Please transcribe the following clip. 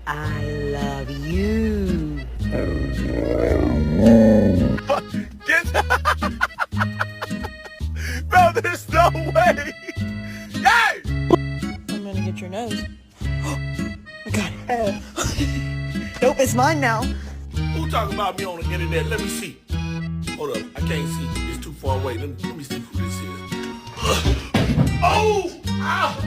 I love you. Get Bro, there's no way. Hey! I'm gonna get your nose. I got it. Nope, it's mine now. Who talking about me on the internet? Let me see. Hold up, I can't see. It's too far away. Let me see who this is. Oh! Ow!